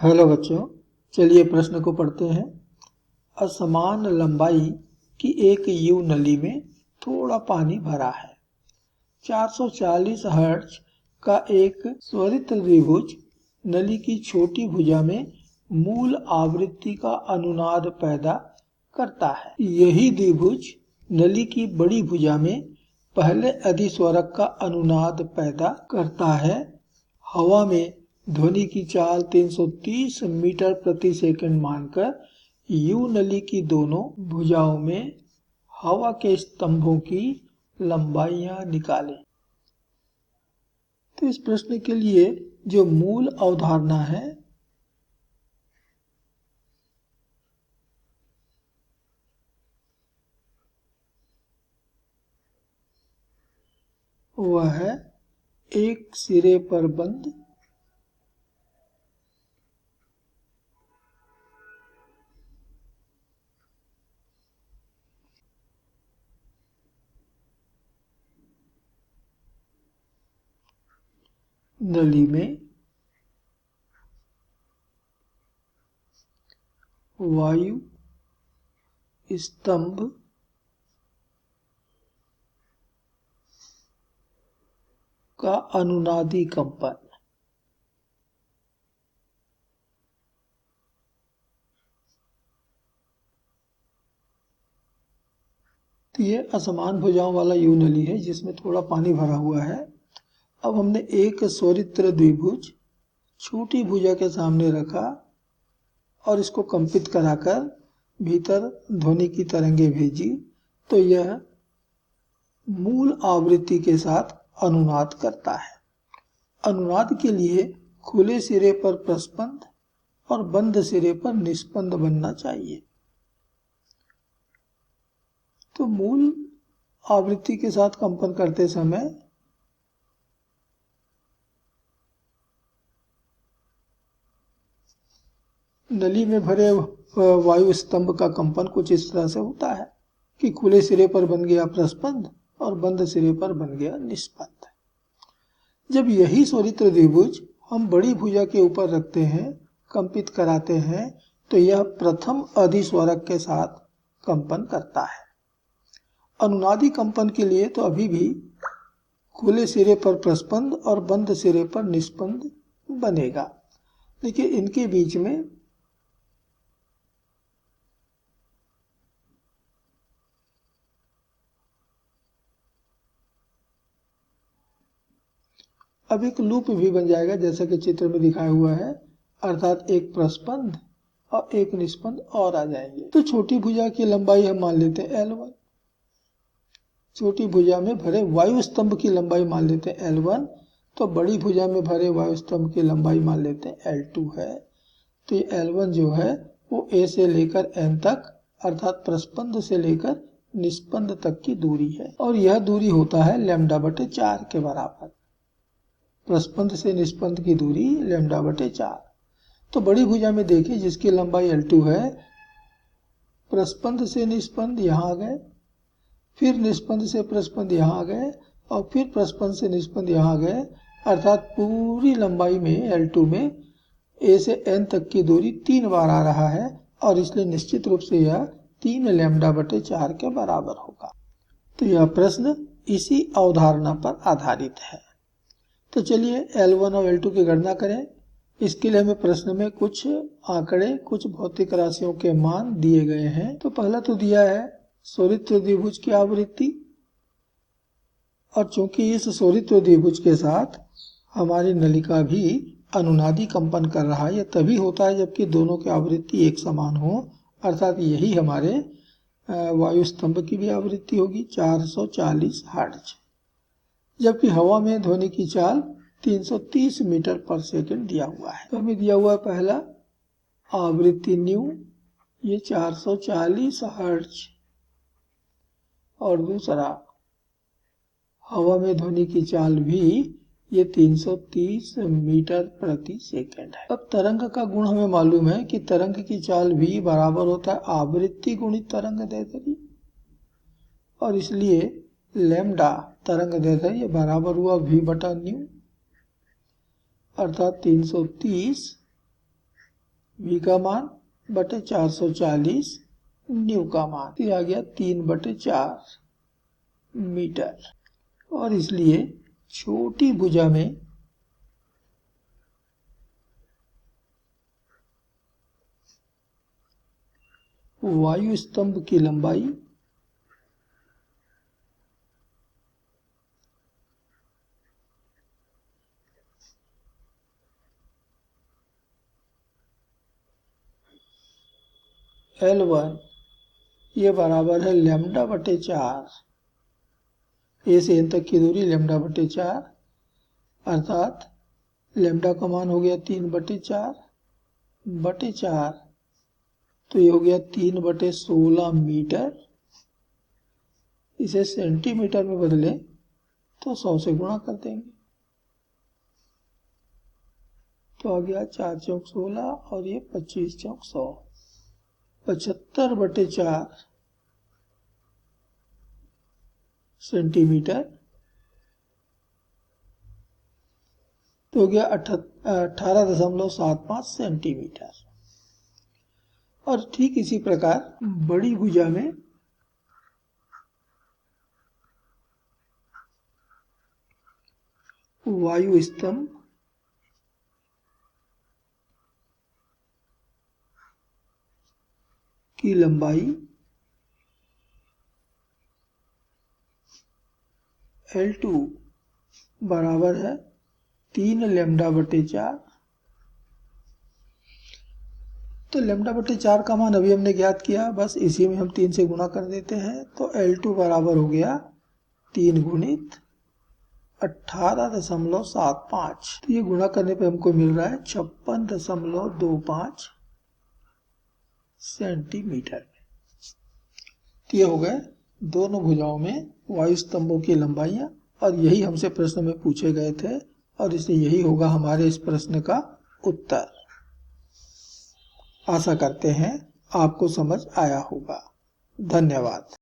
Hello बच्चों, चलिए प्रश्न को पढ़ते हैं। असमान लंबाई की एक यू नली में थोड़ा पानी भरा है। 440 हर्ट्ज का एक त्वरित द्विभुज नली की छोटी भुजा में मूल आवृत्ति का अनुनाद पैदा करता है। यही द्विभुज नली की बड़ी भुजा में पहले अधिस्वरक का अनुनाद पैदा करता है। हवा में ध्वनि की चाल 330 मीटर प्रति सेकंड मानकर यू नली की दोनों भुजाओं में हवा के स्तंभों की लंबाइयां निकालें। तो इस प्रश्न के लिए जो मूल अवधारणा है वह है एक सिरे पर बंद नली में वायु स्तंभ का अनुनादी कंपन। तो ये असमान भुजाओं वाला यू नली है जिसमें थोड़ा पानी भरा हुआ है। अब हमने एक स्वरित्र द्विभुज छोटी भुजा के सामने रखा और इसको कंपित कराकर भीतर ध्वनि की तरंगे भेजी, तो यह मूल आवृत्ति के साथ अनुनाद करता है। अनुनाद के लिए खुले सिरे पर प्रस्पंद और बंद सिरे पर निस्पंद बनना चाहिए। तो मूल आवृत्ति के साथ कंपन करते समय नली में भरे वायु स्तंभ का कंपन कुछ इस तरह से होता है कि खुले सिरे पर बन गया प्रस्पंद और बंद सिरे पर बन गया निस्पंद। जब यही स्वरित्र द्विभुज हम बड़ी भुजा के ऊपर रखते हैं, कंपित कराते हैं, तो यह प्रथम अधिस्वरक के साथ कंपन करता है। अनुनादी कंपन के लिए तो अभी भी खुले सिरे पर प्रस्पंद और बंद सिरे पर निस्पंद बनेगा, लेकिन इनके बीच में अब एक लूप भी बन जाएगा जैसा कि चित्र में दिखाया हुआ है, अर्थात एक प्रस्पंद और एक निस्पंद और आ जाएंगे। तो छोटी भुजा की लंबाई हम मान लेते हैं L1। छोटी भुजा में भरे वायु स्तंभ की लंबाई मान लेते हैं L1, तो बड़ी भुजा में भरे वायु स्तंभ की लंबाई मान लेते हैं L2 है। तो ये L1 जो है वो A से लेकर N तक अर्थात प्रस्पंद से लेकर निस्पंद तक की दूरी है, और यह दूरी होता है λ/4 के बराबर। प्रस्पंद से निस्पंद की दूरी λ/4। तो बड़ी भुजा में देखिए जिसकी लंबाई L2 है, प्रस्पंद से निस्पंद यहाँ आ गए, फिर निस्पंद से प्रस्पंद यहाँ आ गए, और फिर प्रस्पंद से निस्पंद यहाँ आ गए, अर्थात पूरी लंबाई में L2 में A से N तक की दूरी 3 बार आ रहा है, और इसलिए निश्चित रूप से यह 3 λ/4 के बराबर होगा। तो यह प्रश्न इसी अवधारणा पर आधारित है। तो चलिए L1 और L2 की गणना करें। इसके लिए हमें प्रश्न में कुछ आंकड़े, कुछ भौतिक राशियों के मान दिए गए हैं। तो पहला तो दिया है स्वरित्र द्विभुज की आवृत्ति, और चूंकि इस स्वरित्र द्विभुज के साथ हमारी नलिका भी अनुनादी कंपन कर रहा है, यह तभी होता है जबकि दोनों की आवृत्ति एक समान हो, अर्थात यही हमारे वायु स्तंभ की भी आवृत्ति होगी 440 हर्ट्ज, जबकि हवा में ध्वनि की चाल 330 मीटर पर सेकंड दिया हुआ है। तो हमें दिया हुआ है पहला आवृत्ति न्यू, ये 440 हर्ट्ज, और दूसरा हवा में ध्वनि की चाल भी ये 330 मीटर प्रति सेकंड है। अब तरंग का गुण हमें मालूम है कि तरंग की चाल भी बराबर होता है आवृत्ति गुणित तरंग दैर्ध्य, और इसलिए लैम्डा तरंग दैर्ध्य ये बराबर हुआ v/ν, अर्थात 330 v का मान बटे 440 न्यू का मान, ये आ गया 3/4 मीटर। और इसलिए छोटी भुजा में वायु स्तंभ की लंबाई L1 ये बराबर है λ/4, ए से एन तक की दूरी λ/4, अर्थात लैम्डा का मान हो गया 3/4 तो ये हो गया 3/16 मीटर। इसे सेंटीमीटर में बदले तो 100 से गुणा कर देंगे, तो आ गया 4 चौक 16 और ये 25 चौक 100, 75/4 सेंटीमीटर, तो हो गया 18.75 सेंटीमीटर। और ठीक इसी प्रकार बड़ी भुजा में वायु स्तंभ की लंबाई L2 बराबर है 3 λ/4। तो λ/4 का मान अभी हमने ज्ञात किया, बस इसी में हम 3 से गुणा कर देते हैं, तो L2 बराबर हो गया 3 गुणित 18.75। तो ये गुणा करने पे हमको मिल रहा है 56.25 सेंटीमीटर। तो ये हो गए दोनों भुजाओं में वायु स्तंभों की लंबाइयां, और यही हमसे प्रश्न में पूछे गए थे, और इसलिए यही होगा हमारे इस प्रश्न का उत्तर। आशा करते हैं आपको समझ आया होगा। धन्यवाद।